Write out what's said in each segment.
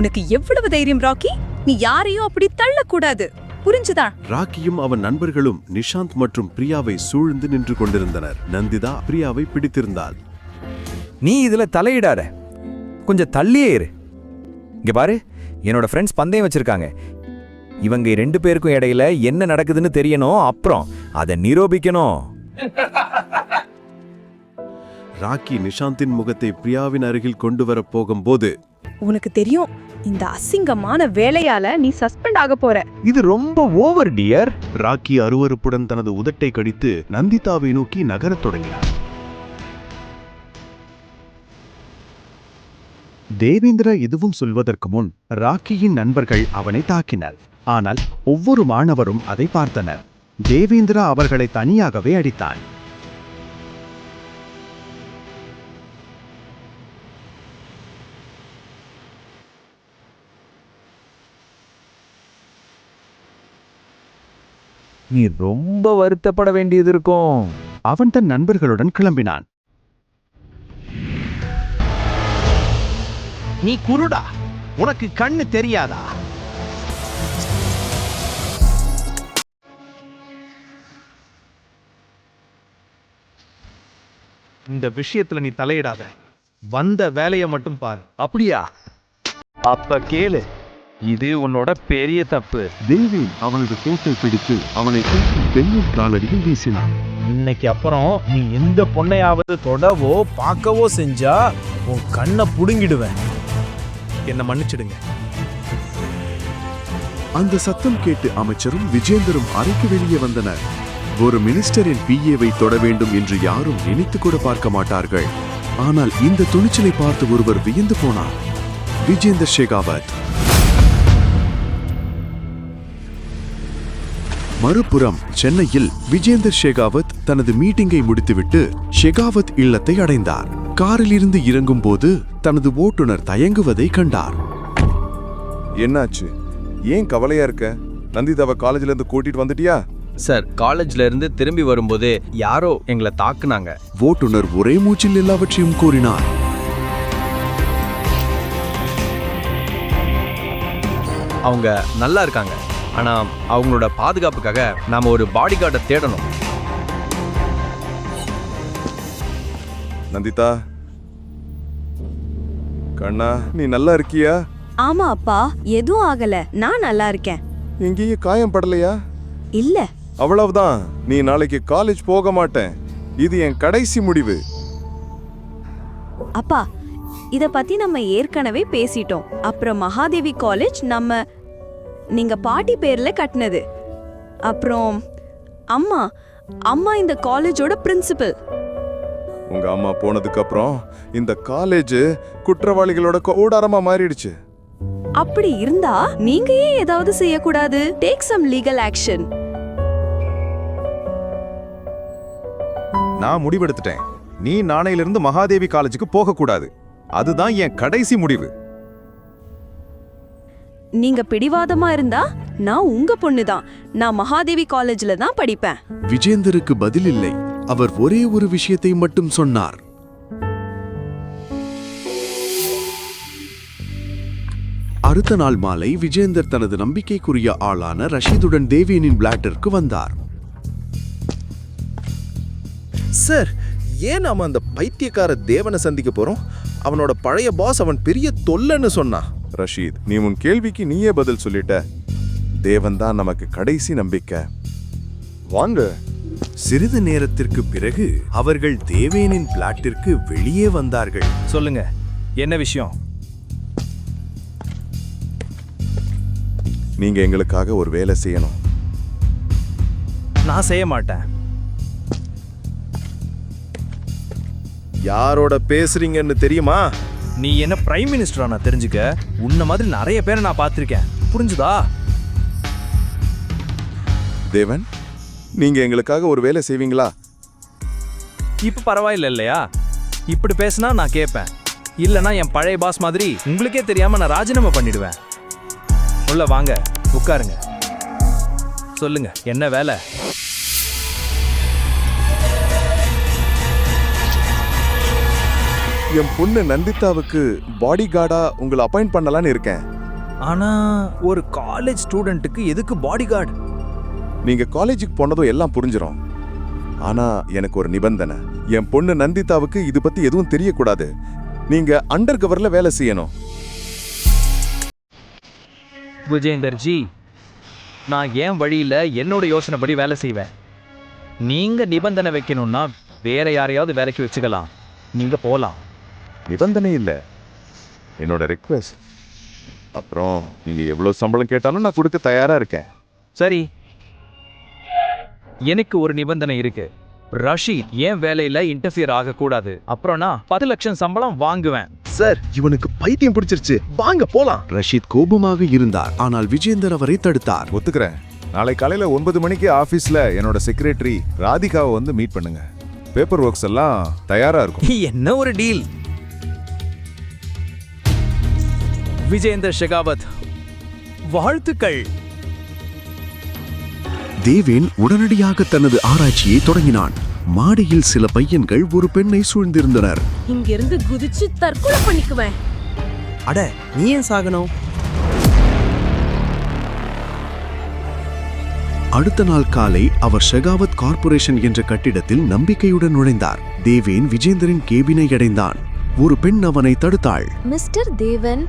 உனக்கு எவ்வளவு தைரியம் ராக்கி? நீ யாரையும் அப்படி தள்ளக்கூடாது, புரிஞ்சுதா? ராக்கியும் அவன் நண்பர்களும் நிஷாந்த் மற்றும் பிரியாவை சூழ்ந்து நின்று கொண்டிருந்தனர். நந்திதா பிரியாவை பிடித்திருந்தாள். நீ இதுல தலையிடாத, கொஞ்சம் தள்ளியே இரு. இங்க பாரு, என்னோட ஃப்ரெண்ட்ஸ் பந்தயம் வச்சிருக்காங்க. இவங்க 2 பேருக்கும் இடையில என்ன நடக்குதுன்னு தெரியணும், அப்புறம் அதை நிரூபிக்கணும். ராக்கி நிஷாந்தின் முகத்தை பிரியாவின் அருகில் கொண்டு வர போகும்போது, உனக்கு தெரியும், இந்த அசிங்கமான வேலையால நீ சஸ்பெண்ட் ஆக போற. இது ரொம்ப ஓவர் டியர். ராக்கி அருவருப்புடன் தனது உதட்டை கடித்து நந்திதாவை நோக்கி நகரத் தொடங்கினார். தேவேந்திரா எதுவும் சொல்வதற்கு முன் ராக்கியின் நண்பர்கள் அவனை தாக்கினர். ஆனால் ஒவ்வொரு மாணவரும் அதை பார்த்தனர். தேவேந்திரா அவர்களை தனியாகவே அடித்தான். நீ ரொம்ப வருத்தப்பட வேண்டியது இருக்கும். அவன் தன் நண்பர்களுடன் கிளம்பினான். நீ குருடா, உனக்கு கண்ணு தெரியாதா? இந்த விஷயத்துல நீ தலையிடாத, வந்த வேலையை மட்டும் பாரு. அப்படியா? அப்ப கேளு, இது உன்னோட பெரிய தப்பு. தேவி அவனது கோட்டை பிடித்து அவனை பெண்ணின் காலடியில் வீசினான். இன்னைக்கு அப்புறம் நீ எந்த பொண்ணையாவது தொடவோ பார்க்கவோ செஞ்சா உன் கண்ணை புடுங்கிடுவேன். என்ன மன்னிச்சிடுங்க. அந்த சத்தம் கேட்டு அமைச்சரும் விஜேந்தரும் அறைக்கு வெளியே வந்தனர். ஒரு மினிஸ்டரின் பிஏவை தொட வேண்டும் என்று யாரும் நினைத்து கூட பார்க்க மாட்டார்கள். ஆனால் இந்த துணிச்சலை பார்த்து ஒருவர் வியந்து போனார். விஜேந்தர் ஷெகாவத். மறுபுறம் சென்னையில் விஜேந்தர் ஷெகாவத் தனது மீட்டிங்கை முடித்துவிட்டு ஷெகாவத் இல்லத்தை அடைந்தார். காரில் இருந்து இறங்கும் போது தனது ஓட்டுநர் தயங்குவதை கண்டார். என்னாச்சு? ஏன் கவலையா இருக்க? நந்திதாவை காலேஜ்ல இருந்து கூட்டிட்டு வந்துட்டியா? சார், காலேஜ்ல இருந்து திரும்பி வரும்போது யாரோ எங்களை தாக்குனாங்க. ஓட்டுநர் ஒரே மூச்சில் எல்லாவற்றையும் கூறினார். அவங்க நல்லா இருக்காங்க. ஆனா அவங்களோட பாதுகாப்புக்காக நாம ஒரு பாடி கார்டை தேடணும். நந்திதா கண்ணா, நீ நல்லா இருக்கியா? ஆமா அப்பா, எதுவும் ஆகல, நான் நல்லா இருக்கேன். எங்கேயும் காயம் படலையா? இல்ல. அவ்வளவுதான், நீ நாளைக்கு காலேஜ் போக மாட்டேன். இது என் கடைசி முடிவு. அப்பா, இத பத்தி நம்ம ஏற்கனவே பேசிட்டோம். அப்புறம் மகாதேவி காலேஜ் நீங்க பாட்டி பேர்ல கட்டினது. அப்புறம் அம்மா அம்மா இந்த காலேஜோட பிரின்சிபல். உங்க அம்மா போனதுக்கு அப்புறம் இந்த காலேஜ் குற்றவாளிகளோட கூடாரமா மாறிடுச்சு. அப்படி இருந்தா நீங்க ஏன் ஏதாவது செய்யக்கூடாது? Take some legal action. நான் முடிவெடுத்துட்டேன். நீ நாளையிலிருந்து மகாதேவி காலேஜுக்கு போக கூடாது. அதுதான் என் கடைசி முடிவு. நீங்க பிடிவாதமா இருந்தா நான் உங்க பொண்ணுதான். நான் மகாதேவி காலேஜ்ல தான் படிப்பேன். விஜேந்தருக்கு பதில் இல்லை. அவர் ஒரே ஒரு விஷயத்தை மட்டும் சொன்னார். அடுத்த நாள் மாலை விஜேந்தர் தனது நம்பிக்கைக்குரிய ஆளான ரஷீதுடன் தேவியனின் பிளாட்டிற்கு வந்தார். சார், ஏன் நாம அந்த பைத்தியக்கார தேவனை சந்திக்க போறோம்? அவனோட பழைய பாஸ் அவன் பெரிய தொல்லைன்னு சொன்னான். ரஷீத், நீ உன் கேள்விக்கு நீயே பதில் சொல்லிட்ட. தேவன் தான் நமக்கு கடைசி நம்பிக்கை. வாங்க. சிறிது நேரத்திற்கு பிறகு அவர்கள் தேவேனின் பிளாட்டிற்கு வெளியே வந்தார்கள். சொல்லுங்க, என்ன விஷயம்? நீங்க எங்களுக்காக ஒரு வேலை செய்யணும். நான் செய்ய மாட்டேன். யாரோட பேசுறீங்கன்னு தெரியுமா? நீ என்ன பிரைம் மினிஸ்டரா? நான் தெரிஞ்சுக்க. உன்ன மாதிரி நிறைய பேரை நான் பார்த்திருக்கேன், புரிஞ்சுதா? தேவன், நீங்க எங்களுக்காக ஒரு வேலை செய்வீங்களா? இப்ப பரவாயில்ல இல்லையா? இப்படி பேசினா நான் கேட்பேன். இல்லனா என் பழைய பாஸ் மாதிரி உங்களுக்கே தெரியாம நான் ராஜினாமா பண்ணிடுவேன். உள்ள வாங்க, உட்காருங்க. சொல்லுங்க, என்ன வேலை? என் பொண்ணு நந்திதாவுக்கு பாடி கார்டா உங்களை அப்பாயிண்ட் பண்ணலான்னு இருக்கேன். ஆனா ஒரு காலேஜ் ஸ்டூடெண்ட்டுக்கு எதுக்கு பாடி கார்டு? நீங்க காலேஜுக்கு போனதும் எல்லாம் புரிஞ்சிடும். ஆனா எனக்கு ஒரு நிபந்தனை. என் பொண்ணு நந்திதாவுக்கு இது பத்தி எதுவும் தெரியக்கூடாது. நீங்க அண்டர் கவர்ல வேலை செய்யணும். விஜேந்தர் ஜி, நான் என் வழியில என்னோட யோசனைப்படி வேலை செய்வேன். நீங்க நிபந்தனை வைக்கணும்னா வேற யாரையாவது வேலைக்கு வச்சுக்கலாம். நீங்க போலாம். நிபந்தனை இல்ல, என்னோட ரெக்வெஸ்ட். அப்புறம் நீங்க எவ்வளவு சம்பளம் கேட்டாலும் நான் கொடுக்க தயாரா இருக்கேன். சரி, எனக்கு ஒரு நிபந்தனை இருக்கு. ரஷீத் என் வேலையில இன்டர்ஃபியர் ஆகக்கூடாது. அப்புறம் நான் 10 லட்சம் சம்பளம் வாங்குவேன். சார், இவனுக்கு பைத்தியம் பிடிச்சிருச்சு, வாங்க போலாம். ரஷீத் கோபமாக இருந்தார், ஆனால் விஜேந்தர் அவரை தடுத்தார். ஒத்துக்கிறேன். நாளை காலையில 9 மணிக்கு ஆபீஸ்ல என்னோட செக்ரட்டரி ராதிகாவை வந்து மீட் பண்ணுங்க. பேப்பர் ஒர்க்ஸ் எல்லாம் தயாரா இருக்கும். என்ன ஒரு டீல். விஜேந்தர் ஷெகாவத், வாழ்த்துக்கள். தேவேன் உடனடியாக தனது ஆராய்ச்சியை தொடங்கினான். மாடியில் சில பையன்கள் ஒரு பெண்ணை சூழ்ந்திருந்தனர். இங்கிருந்து குதிச்சு தற்கொலை பண்ணிக்குவேன். அட, நீ ஏன் சாகணும்? அடுத்த நாள் காலை அவர் ஷெகாவத் கார்ப்பரேஷன் என்ற கட்டிடத்தில் நம்பிக்கையுடன் நுழைந்தார். தேவேன் விஜேந்தரின் கேபினை அடைந்தான். ஒரு பெண் அவனை தடுத்தாள். மிஸ்டர் தேவன்,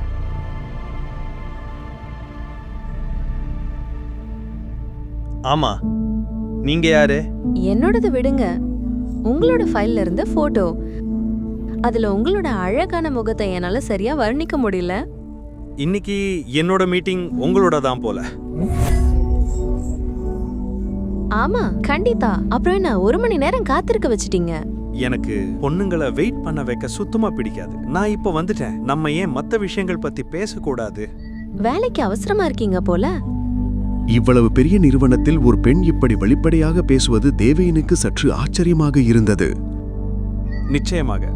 ஆமா, நீங்க யாரு? என்னோடது விடுங்க. உங்களோட ஃபைல்ல இருந்த போட்டோ. அதுல உங்களோட அழகான முகத்தை என்னால சரியா வர்ணிக்க முடியல. இன்னைக்கு என்னோட மீட்டிங் உங்களோட தான் போல. ஆமா, கண்டிப்பா. அப்புறம் என்ன 1 மணி நேரம் காத்திருக்க வச்சிட்டீங்க? எனக்கு பொண்ணுங்களை வெயிட் பண்ண வைக்க சுத்தமா பிடிக்காது. நான் இப்ப வந்துட்டேன். நம்ம ஏன் மத்த விஷயங்கள் பத்தி பேசக்கூடாது? வேலைக்கு அவசரமா இருக்கீங்க போல. இவ்வளவு பெரிய நிறுவனத்தில் ஒரு பெண் இப்படி வெளிப்படையாக பேசுவது தேவேனுக்கு சற்று ஆச்சரியமாக இருந்தது. நிச்சயமாக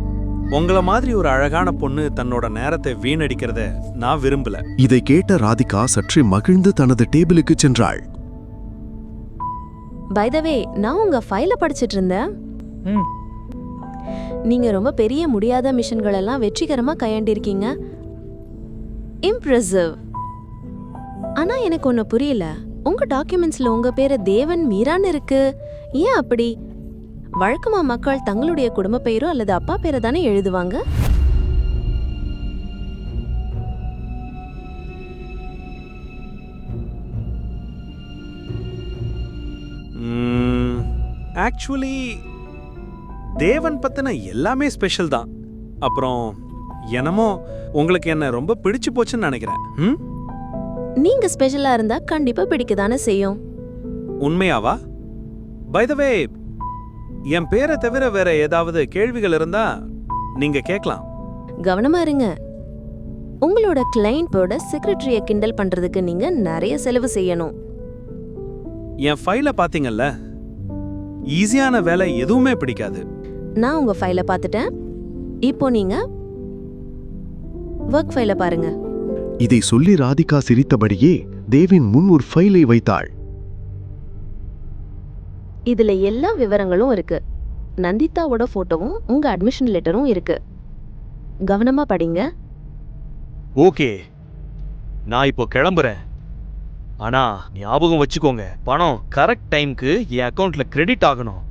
உங்கள மாதிரி ஒரு அழகான பொண்ணு தன்னோட நேரத்தை வீணடிக்கிறத நான் விரும்பல. இதை கேட்ட ராதிகா சற்று மகிழ்ந்து தனது டேபிளுக்கு சென்றாள். பை த வே, நான் உங்க ஃபைல படிச்சிட்டு இருந்தேன். நீங்க ரொம்ப பெரிய முடியாத மிஷன்கள் எல்லாம் வெற்றிகரமா கையாண்டிருக்கீங்க. இம்ப்ரெசிவ். ஆனா எனக்கு ஒண்ணு புரியல. உங்க டாக்குமெண்ட்ஸ்ல உங்க பேரு தேவன் மீரான்னு இருக்கு. ஏன் அப்படி? வழக்கமா மக்கள் தங்களுடைய குடும்ப பெயரோ அல்லது அப்பா பேரை தானே எழுதுவாங்க. ஆக்சுவலி தேவன் பத்தின எல்லாமே ஸ்பெஷல் தான். அப்புறம் என்னமோ உங்களுக்கு என்ன ரொம்ப பிடிச்சு போச்சுன்னு நினைக்கிறேன். நீங்க ஸ்பெஷலா இருந்தா கண்டிப்பா பிடிக்கதானே செய்யும். உண்மையாவா? பை த வே, என் பேரை தவிர வேற ஏதாவது கேள்விகள் இருந்தா நீங்க கேட்கலாம். கவனமா இருங்க. உங்களோட கிளையண்டோட செக்ரட்டரிய கிண்டல் பண்றதுக்கு நீங்க நிறைய செலவு செய்யணும். என் ஃபைல பாத்தீங்கல்ல, ஈஸியான வேலை எதுவுமே பிடிக்காது. நான் உங்க ஃபைல பார்த்துட்டேன். இப்போ நீங்க ஒர்க் ஃபைல பாருங்க. இதை சொல்லி ராதிகா சிரித்தபடியே தேவின் முன் ஒரு ஃபைலை வைத்தாள். இதுல எல்லா விவரங்களும் இருக்கு. நந்திதாவோட போட்டோவும் உங்க அட்மிஷன் லெட்டரும் இருக்கு. கவனமா படிங்க. ஓகே, நான் இப்போ கிளம்புறேன். ஆனா ஞாபகம் வச்சுக்கோங்க, பணம் கரெக்ட் டைம்க்கு என் அக்கவுண்ட்ல கிரெடிட் ஆகணும்.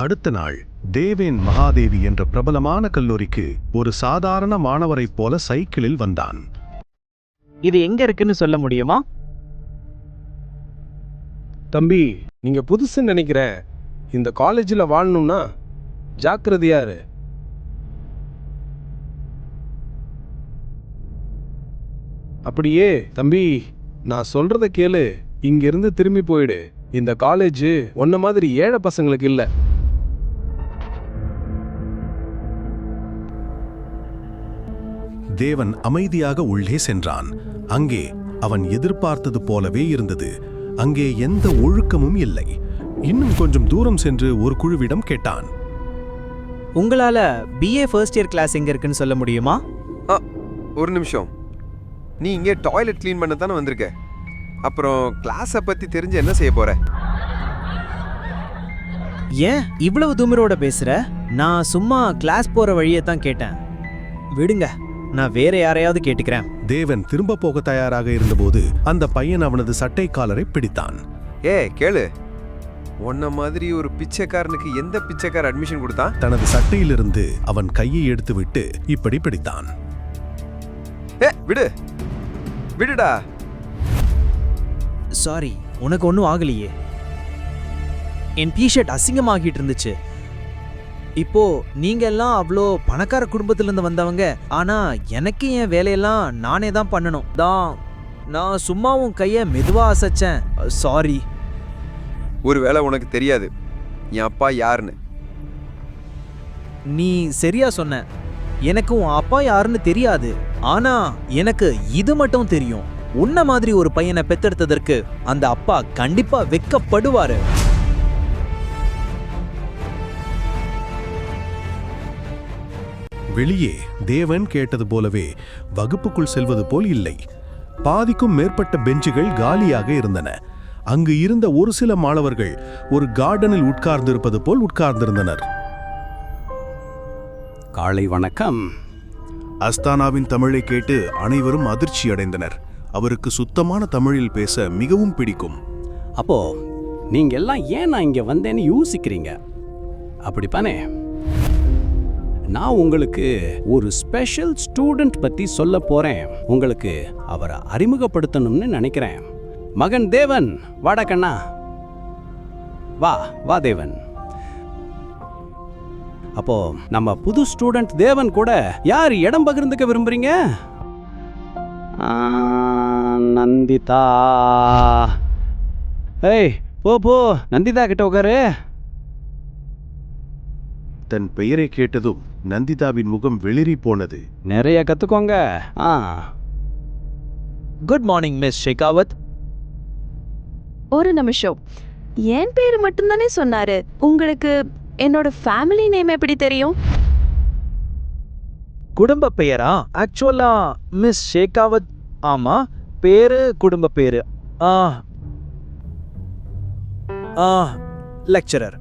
அடுத்த நாள் தேவேன் மகாதேவி என்ற பிரபலமான கல்லூரிக்கு ஒரு சாதாரண மாணவரைப் போல சைக்கிளில் வந்தான். இது எங்க இருக்குன்னு சொல்ல முடியுமா? தம்பி, நீங்க புதுசுன்னு நினைக்கிறேன். இந்த காலேஜில் வாழணும்னா ஜாக்கிரதையாரு. அப்படியே தம்பி, நான் சொல்றத கேளு. இங்கிருந்து திரும்பி போயிடு. இந்த காலேஜ் உன்ன மாதிரி ஏழை பசங்களுக்கு இல்ல. தேவன் அமைதியாக உள்ளே சென்றான். அங்கே அவன் எதிர்பார்த்தது போலவே இருந்தது. அங்கே எந்த ஒழுக்கமும் இல்லை. இன்னும் கொஞ்சம் தூரம் சென்று ஒரு குழுவிடம் கேட்டான். உங்களால BA ஃபர்ஸ்ட் இயர் கிளாஸ் எங்க இருக்குன்னு சொல்ல முடியுமா? ஒரு நிமிஷம். நீ இங்கே டாய்லெட் க்ளீன் பண்ண தானே வந்திருக்க? அப்புறம் கிளாஸை பற்றி தெரிஞ்சு என்ன செய்ய போற? ஏன் இவ்வளவு தூமரோட பேசுற? நான் சும்மா கிளாஸ் போற வழியை தான் கேட்டேன். விடுங்க, நான் வேற யாரையாவது கேட்டுக்கிறேன். தேவன் திரும்ப போக தயாராக இருந்தபோது அந்த பையன் அவனது சட்டை காலரை பிடித்தான். கேளு, உன்ன மாதிரி ஒரு பிச்சைக்காரனுக்கு எந்த பிச்சைக்கார அட்மிஷன் கொடுத்தான்? தனது சட்டையிலிருந்து அவன் கையை எடுத்துவிட்டு இப்படி பிடித்தான். விடு விடுடா. சாரி, உனக்கு ஒன்றும் ஆகலையே. என் டிஷர்ட் அசிங்கமாகிட்டு இருந்துச்சு. இப்போ நீங்க எல்லாம் அவ்வளோ பணக்கார குடும்பத்திலிருந்து வந்தவங்க, ஆனா எனக்கு என் வேலையெல்லாம் நானே தான் பண்ணணும். நான் சும்மாவும் கையை மெதுவா அசைச்சேன். சாரி. ஒருவேளை உனக்கு தெரியாது என் அப்பா யாருன்னு. நீ சரியா சொன்ன. எனக்கு உன் அப்பா யாருன்னு தெரியாது. ஆனா எனக்கு இது மட்டும் தெரியும். உன்ன மாதிரி ஒரு பையனை பெத்தெடுத்ததற்கு அந்த அப்பா கண்டிப்பா வெட்கப்படுவாரு. வெளியே தேவன் கேட்டது போலவே வகுப்புக்குள் செல்வது போல் இல்லை. பாதிக்கும் மேற்பட்ட பெஞ்சுகள் காலியாக இருந்தன. அங்கு இருந்த ஒரு சில மாணவர்கள் ஒரு கார்டனில் உட்கார்ந்திருப்பது போல் உட்கார்ந்திருந்தனர். காலை வணக்கம். அஸ்தானாவின் தமிழை கேட்டு அனைவரும் அதிர்ச்சி அடைந்தனர். அவருக்கு சுத்தமான தமிழில் பேச மிகவும் பிடிக்கும். அப்போ நீங்க எல்லாம் ஏன் நான் இங்க வந்தேன்னு யோசிக்கிறீங்க, அப்படிப்பானே? நான் உங்களுக்கு ஒரு ஸ்பெஷல் ஸ்டூடெண்ட் பத்தி சொல்ல போறேன். உங்களுக்கு அவரை அறிமுகப்படுத்தணும்னு நினைக்கிறேன். மகன் தேவன், வாடா கண்ணா, வா வா தேவன். அப்போ நம்ம புது ஸ்டூடெண்ட் தேவன் கூட யார் இடம் பகிர்ந்துக்க விரும்புறீங்க? நந்திதா. ஏய், போ நந்திதா கிட்ட உட்காரு. தன் பெயரை கேட்டதும் நந்திதாவின் முகம் வெளிரி போனது. நிறைய கத்துக்கோங்க. Good morning miss Shekhawat. ஒரு நிமிஷம், என் பேரு மட்டும்தானே சொன்னாரு. உங்களுக்கு என்னோட ஃபேமிலி நேம் எப்படி தெரியும்? குடும்ப பெயரா? ஆக்சுவலா மிஸ் ஷேகாவத். ஆமா, பேரு குடும்ப பேரு. Lecturer.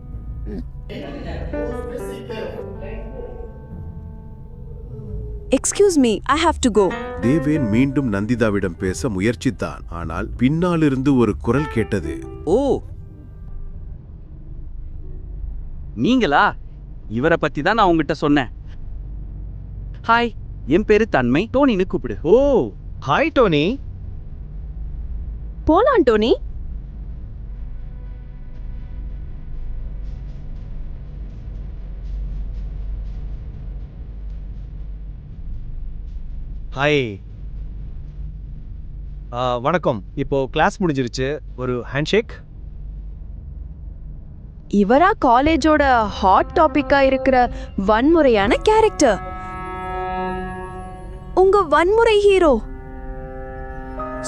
Excuse me, I have to go. Deven மீண்டும் நந்திதாவிடம் பேச முயற்சித்தான். ஆனால் பின்னாலிருந்து ஒரு குரல் கேட்டது. ஓ, நீங்களா? இவரை பத்தி தான் நான் உங்ககிட்ட சொன்னேன். ஹாய், என் பேரு தன்மை. டோனின்னு கூப்பிடு. ஓ, ஹாய் டோனி. போலாம் டோனி. ஹாய். வணக்கம். இப்போ கிளாஸ் முடிஞ்சிருச்சு. ஒரு ஹேண்ட்ஷேக். இவரா காலேஜோட ஹாட் டாபிக்கா இருக்கிற வன்முறையான கேரக்டர், உங்க வன்முறை ஹீரோ.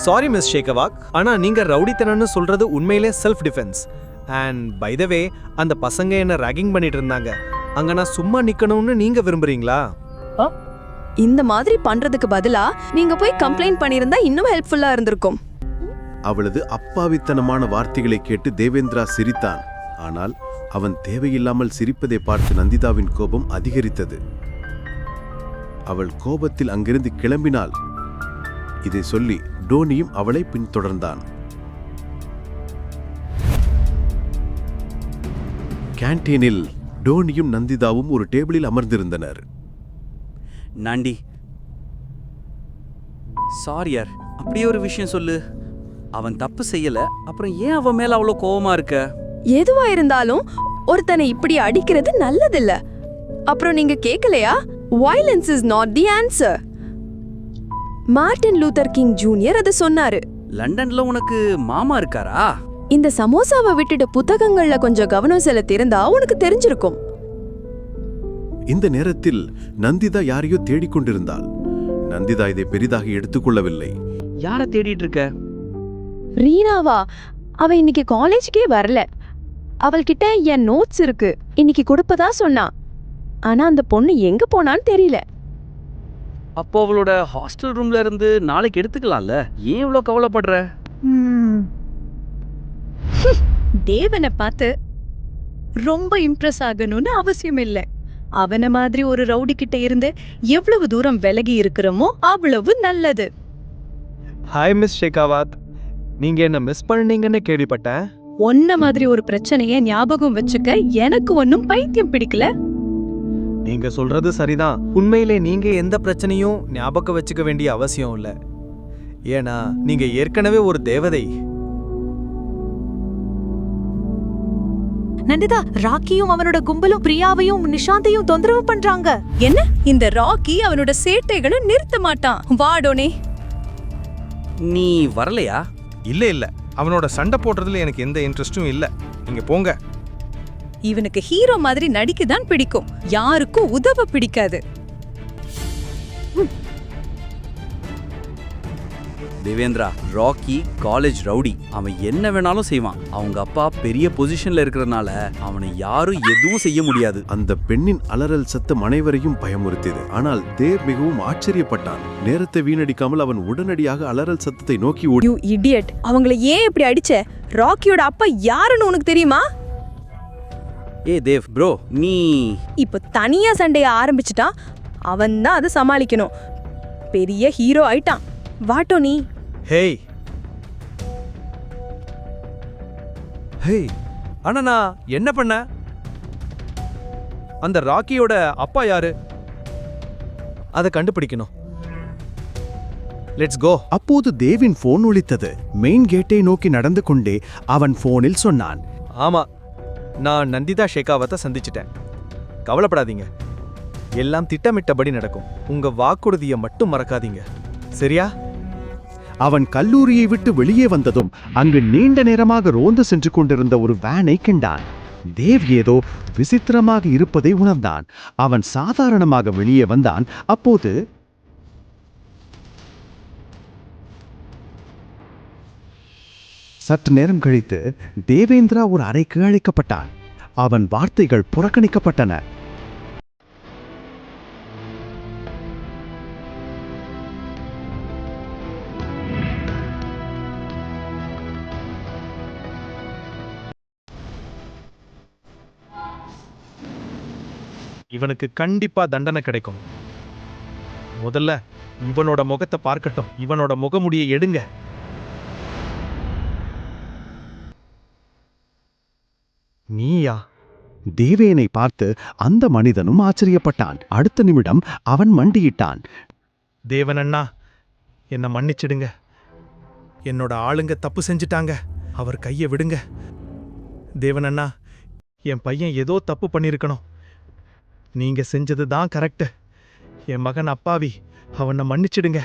சாரி மிஸ் ஷேகவாக், ஆனா நீங்க ரவுடித்தனன்னு சொல்றது உண்மையிலே self defence. And by the way, அந்த பசங்க என்ன ராகிங் பண்ணிட்டு இருந்தாங்க. அங்க நான் சும்மா நிக்கணும்னு நீங்க விரும்புறீங்களா? இந்த மாதிரி பண்றதுக்கு பதிலா நீங்க போய் கம்ப்ளைண்ட் பண்ணிருந்தா இன்னும் ஹெல்ப்ஃபுல்லா இருந்திருக்கும். அவளது அப்பாவித்தனமான வார்த்தைகளை கேட்டு தேவேந்திரா சிரித்தான். ஆனால் அவன் தேவையில்லாமல் சிரிப்பதை பார்த்து நந்திதாவின் கோபம் அதிகரித்தது. அவள் கோபத்தில் அங்கிருந்து கிளம்பினாள். இதை சொல்லி டோனியும் அவளை பின்தொடர்ந்தான். கேன்டீனில் டோனியும் நந்திதாவும் ஒரு டேபிளில் அமர்ந்திருந்தனர். நாண்டி, சாரி யார், அப்படியே ஒரு விஷயம் சொல்லு. அவன் தப்பு செய்யல, அப்புறம் ஏன் அவன் மேல அவ்வளோ கோவமா இருக்க? எதுவா இருந்தாலும் ஒருத்தனை இப்படி அடிக்கிறது நல்லதில்ல. அப்புறம் நீங்க கேட்கலையா? Violence is not the answer. Martin Luther king junior அதை சொன்னாரு. லண்டன்ல உனக்கு மாமா இருக்காரா? இந்த சமோசாவை விட்டுட்டு புத்தகங்கள்ல கொஞ்சம் கவனம் செலுத்தியிருந்தா உனக்கு தெரிஞ்சிருக்கும். இந்த நேரத்தில் நந்திதா யாரையோ தேடிக்கொண்டிருந்தாள். நந்திதா இதை பெரிதாக எடுத்துக்கொள்ளவில்லை. யார தேடிட்டு இருக்க? ரீனாவா? அவ இன்னைக்கு காலேஜுக்கே வரல. அவள்கிட்ட என் நோட்ஸ் இருக்கு, இன்னைக்கு கொடுப்பதா சொன்னா. ஆனா அந்த பொண்ணு எங்க போனான்னு தெரியல. அப்போ அவளோட ஹாஸ்டல் ரூம்ல இருந்து நாளைக்கு எடுத்துக்கலாம்ல, ஏன் இவ்வளோ கவலைப்படுற? தேவனை பார்த்து ரொம்ப இம்ப்ரெஸ் ஆகணும்னு அவசியம் இல்லை. அவன மாதிரி ஒரு ரவுடி கிட்ட இருந்து எவ்வளவு தூரம் விலகி இருக்கிறோமோ அவ்வளவு நல்லது. ஹாய் மிஸ் ஷேகாவத், நீங்க என்ன மிஸ் பண்ணீங்கன்னு கேள்விப்பட்டேன். ஒன்ன மாதிரி ஒரு பிரச்சனைய ஞாபகம் வச்சுக்க எனக்கு ஒன்னும் பைத்தியம் பிடிக்கல. நீங்க சொல்றது சரிதான். உண்மையிலே நீங்க எந்த பிரச்சனையும் ஞாபகம் வச்சுக்க வேண்டிய அவசியம் இல்ல. ஏன்னா நீங்க ஏற்கனவே ஒரு தேவதை. நந்திதா, ராக்கியும் அவனோட கும்பலும் பிரியாவையும் நிஷாந்தையும் தொந்தரவு பண்றாங்க. என்ன? இந்த ராக்கி அவனோட சேட்டைகளும் நிறுத்த மாட்டான். வாடோனே. நீ வரலையா? இல்ல அவனோட சண்டை போடுறதுல எனக்கு எந்த இன்ட்ரெஸ்டும் இல்ல. நீங்க போங்க. இவனுக்கு ஹீரோ மாதிரி நடிக்கதான் பிடிக்கும், யாருக்கும் உதவ பிடிக்காது. Devendra, rakhi college rowdy. அவன் என்ன வேணாலும் செய்வான். அவங்க அப்பா பெரிய பொசிஷன்ல இருக்கிறதுனால அவனை யாரும் எதுவும் செய்ய முடியாது. அந்த பெண்ணின் அலறல் சத்தம் அனைவரையும் பயமுறுத்தியது. ஆனால் தேவ் மிகவும் ஆச்சரியப்பட்டான். நேரத்தை வீணடிக்காமல் அவன் உடனடியாக அலறல் சத்தத்தை நோக்கி ஓடி. யூ இடியட், அவங்கள ஏன் இப்படி அடிச்ச? ராக்கியோட அப்பா யாருன்னு உனக்கு தெரியுமா? ஏ தேவ் ப்ரோ, நீ இப்ப தனியா சண்டைய ஆரம்பிச்சுட்டான். அவன் தான் அதை சமாளிக்கணும். பெரிய ஹீரோ ஆயிட்டான். வாட்டோ நீ. ஹேய் ஹேய், ஆனா நான் என்ன பண்ண? அந்த ராக்கியோட அப்பா யாரு? அதை கண்டுபிடிக்கணும். Let's go. அப்போது தேவின் போன் ஒலித்தது. மெயின் கேட்டை நோக்கி நடந்து கொண்டே அவன் போனில் சொன்னான். ஆமா, நான் நந்திதா ஷேகாவத்தை சந்திச்சிட்டேன். கவலைப்படாதீங்க, எல்லாம் திட்டமிட்டபடி நடக்கும். உங்க வாக்குறுதியை மட்டும் மறக்காதீங்க, சரியா? அவன் கல்லூரியை விட்டு வெளியே வந்ததும் அங்கு நீண்ட நேரமாக ரோந்து சென்று கொண்டிருந்த ஒரு வேனை கண்டான். தேவ் ஏதோ விசித்திரமாக இருப்பதை உணர்ந்தான். அவன் சாதாரணமாக வெளியே வந்தான். அப்போது சற்று நேரம் கழித்து தேவேந்திரா ஒரு அறைக்கு அழைக்கப்பட்டான். அவன் வார்த்தைகள் புறக்கணிக்கப்பட்டன. இவனுக்கு கண்டிப்பா தண்டனை கிடைக்கும். முதல்ல இவனோட முகத்தை பார்க்கட்டும். இவனோட முகமுடியை எடுங்க. நீயா? தேவேனை பார்த்து அந்த மனிதனும் ஆச்சரியப்பட்டான். அடுத்த நிமிடம் அவன் மண்டியிட்டான். தேவனண்ணா, என்ன மன்னிச்சிடுங்க. என்னோட ஆளுங்க தப்பு செஞ்சிட்டாங்க. அவர் கையை விடுங்க. தேவனண்ணா, என் பையன் ஏதோ தப்பு பண்ணிருக்கணும். நீங்க செஞ்சது தான் கரெக்ட். என் மகன் அப்பாவி, அவனை மன்னிச்சிடுங்க.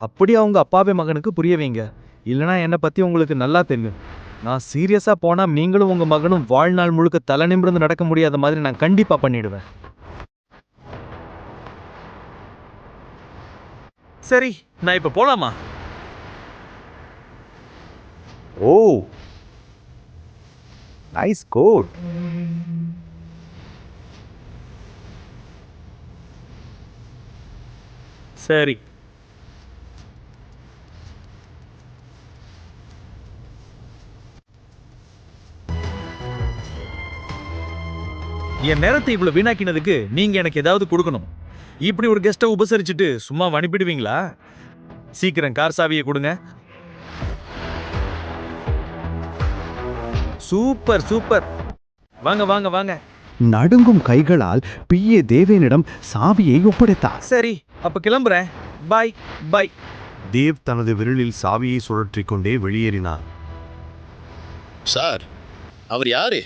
அப்படி அவங்க அப்பாவே மகனுக்கு புரிய வைங்க. இல்லனா என்னை பத்தி உங்களுக்கு நல்லா தெரியும். நான் சீரியஸா போனா நீங்களும் உங்க மகனும் வாழ்நாள் முழுக்க தலை நிமிர்ந்து நடக்க முடியாத மாதிரி நான் கண்டிப்பா பண்ணிடுவேன். சரி, நான் இப்ப போலாமா? ஓ, நைஸ் கோட். சரி. என் நேரத்தை இவ்வளவு வீணாக்கினதுக்கு நீங்க எனக்கு ஏதாவது கொடுக்கணும். இப்படி ஒரு கெஸ்ட்டை உபசரிச்சுட்டு சும்மா அனுப்பிடுவீங்களா? சீக்கிரம் கார் சாவியை கொடுங்க. Super super. வாங்க வாங்க வாங்க. நடுங்கும் கைகளால் பிஏ தேவேனிடம் சாவியை ஒப்படைத்தார். சரி, அப்ப கிளம்புறேன். பாய் பாய். தேவ் தனது விரலில் சாவியை சுழற்றிக் கொண்டே வெளியேறினார். சார், அவர் யாரு?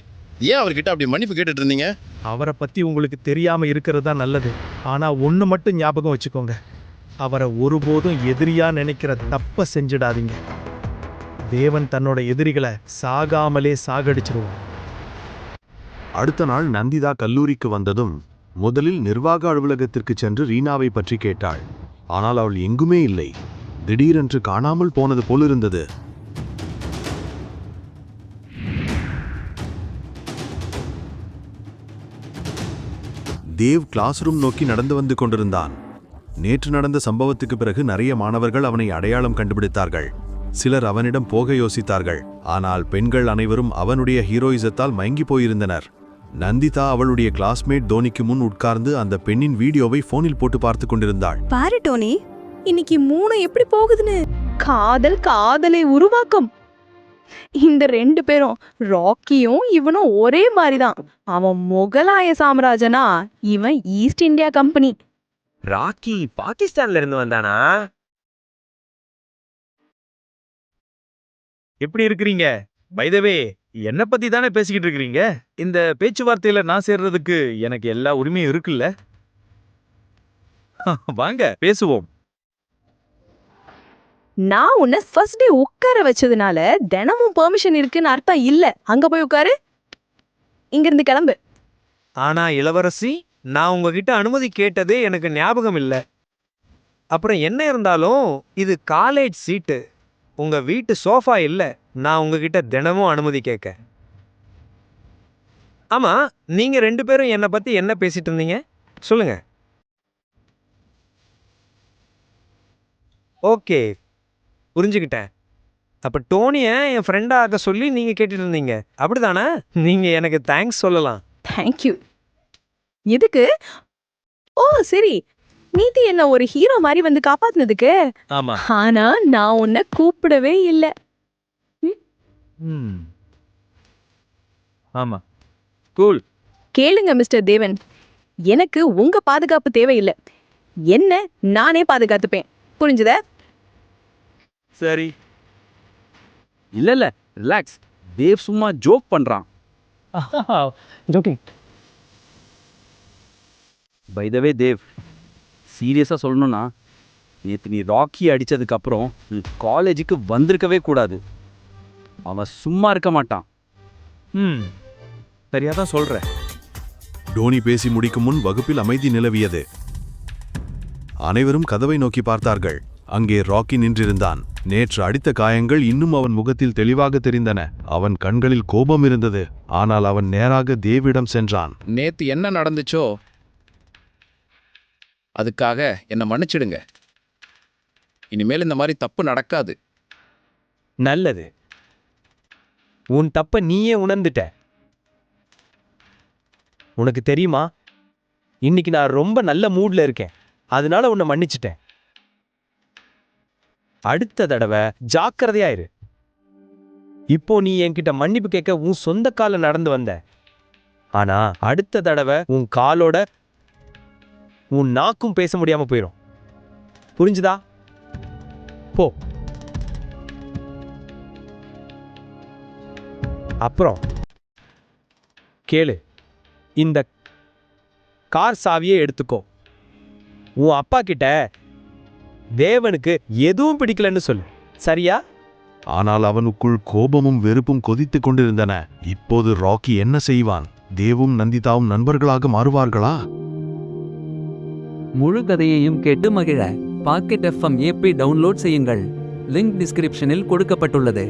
ஏன் அவர்கிட்ட அப்படி மன்னிப்பு கேட்டுட்டு இருந்தீங்க? அவரை பத்தி உங்களுக்கு தெரியாம இருக்கிறது தான் நல்லது. ஆனா ஒண்ணு மட்டும் ஞாபகம் வச்சுக்கோங்க, அவரை ஒருபோதும் எதிரியா நினைக்கிற தப்ப செஞ்சிடாதீங்க. தேவன் தன்னோட எதிரிகளை சாகாமலே சாகடிச்சிருவான். அடுத்த நாள் நந்திதா கல்லூரிக்கு வந்ததும் முதலில் நிர்வாக அலுவலகத்திற்கு சென்று ரீனாவை பற்றி கேட்டாள். ஆனால் அவள் எங்குமே இல்லை. திடீரென்று காணாமல் போனது போலிருந்தது. தேவ் கிளாஸ் ரூம் நோக்கி நடந்து வந்து கொண்டிருந்தான். நேற்று நடந்த சம்பவத்துக்கு பிறகு நிறைய மாணவர்கள் அவனை அடையாளம் கண்டுபிடித்தார்கள். சிலர் அவனிடம் போக யோசித்தார்கள். ஆனால் பெண்கள் அனைவரும் அவனுடைய ஹீரோயிசத்தால் மயங்கி போயிருந்தனர். நந்திதா அவளுடைய கிளாஸ்மேட் தோனிக்கு முன் உட்கார்ந்து அந்த பெண்ணின் வீடியோவை போனில் போட்டு பார்த்து கொண்டிருந்தாள். பாரு டோனி, இன்னைக்கு 3 எப்படி போகுதுன்னு. காதல் காதலை உருவாக்கும். இந்த 2 பேரும் ராக்கியும் இவனும் ஒரே மாதிரிதான். அவன் முகலாய சாம்ராஜனா, இவன் ஈஸ்ட் இந்தியா கம்பெனி. ராக்கி பாகிஸ்தான்ல இருந்து வந்தானா? எப்படி இருக்கிறீங்க? பை த வே, என்ன பத்தி தானே பேசிக்கிட்டு இருக்கிறீங்க? இந்த பேச்சுவார்த்தையில நான் சேர்றதுக்கு எனக்கு எல்லா உரிமையும் இருக்குல்ல? வாங்க பேசுவோம். நான் உன்னை ஃபர்ஸ்ட் டே உட்கார வச்சதுனால தினமும் பெர்மிஷன் இருக்குன்னு அர்த்தம் இல்ல. அங்க போய் உட்காரு, இங்க இருந்து கிளம்பு. ஆனா இளவரசி, நான் உங்ககிட்ட அனுமதி கேட்டதே எனக்கு ஞாபகம் இல்லை. அப்புறம் என்ன இருந்தாலும் இது காலேஜ் சீட்டு, உங்க வீட்டு சோஃபா இல்லை. நான் உங்ககிட்ட தினமும் அனுமதி கேட்க. ஆமா, நீங்க 2 பேரும் என்னை பத்தி என்ன பேசிட்டு இருந்தீங்க சொல்லுங்க. ஓகே, புரிஞ்சுக்கிட்டேன். அப்ப டோனிய என் ஃப்ரெண்டா ஆக சொல்லி நீங்க கேட்டுட்டு இருந்தீங்க, அப்படிதானே? நீங்க எனக்கு தேங்க்ஸ் சொல்லலாம். தேங்க்யூ. எதுக்கு? ஓ சரி, நீதி என்ன ஒரு ஹீரோ மாதிரி வந்து காப்பாத்துனதுக்கு. ஆமா. ஆனா நான் உன்னை கூப்பிடவே இல்லை. ஆமா, கூல். கேளுங்க மிஸ்டர் தேவன், எனக்கு உங்க பாதுகாப்பு தேவையில்லை. என்ன நானே பாதுகாத்துப்பேன், புரிஞ்சுதா? சரி. இல்ல ரிலாக்ஸ். தேவ் சும்மா ஜோக் பண்றான். ஜோக்கிங். பை த வே தேவ், சீரியஸாக சொல்லணும்னா நேற்று நீ ராக்கி அடித்ததுக்கப்புறம் காலேஜுக்கு வந்திருக்கவே கூடாது. அவன் சும்மா இருக்க மாட்டான். சரியா தான் சொல்கிறேன். டோனி பேசி முடிக்கும் முன் வகுப்பில் அமைதி நிலவியது. அனைவரும் கதவை நோக்கி பார்த்தார்கள். அங்கே ராக்கி நின்றிருந்தான். நேற்று அடித்த காயங்கள் இன்னும் அவன் முகத்தில் தெளிவாக தெரிந்தன. அவன் கண்களில் கோபம் இருந்தது. ஆனால் அவன் நேராக தேவிடம் சென்றான். நேத்து என்ன நடந்துச்சோ அதுக்காக என்னை மன்னிச்சிடுங்க. இனிமேல் இந்த மாதிரி தப்பு நடக்காது. நல்லது, உன் தப்ப நீயே உணர்ந்துட்ட. உனக்கு தெரியுமா, இன்னைக்கு நான் ரொம்ப நல்ல மூட்ல இருக்கேன், அதனால உன்னை மன்னிச்சிட்டேன். அடுத்த தடவை ஜாக்கிரதையாயிரு. இப்போ நீ என்கிட்ட மன்னிப்பு கேட்க உன் சொந்த கால நடந்து வந்த. ஆனா அடுத்த தடவை உன் காலோட உன் நாக்கும் பேச முடியாம போயிடும். புரிஞ்சுதா? போ. அப்புறம் கேளு, இந்த கார் சாவியை எடுத்துக்கோ. உன் அப்பா கிட்ட தேவனுக்கு எதுவும் பிடிக்கலன்னு சொல்லு, சரியா? ஆனால் அவனுக்குள் கோபமும் வெறுப்பும் கொதித்துக் கொண்டிருந்தன. இப்போது ராக்கி என்ன செய்வான்? தேவும் நந்திதாவும் நண்பர்களாக மாறுவார்களா? முழு கதையையும் கேட்டு மகிழ பாக்கெட் FM ஆப்பை டவுன்லோட் செய்யுங்கள். லிங்க் டிஸ்கிரிப்ஷனில் கொடுக்கப்பட்டுள்ளது.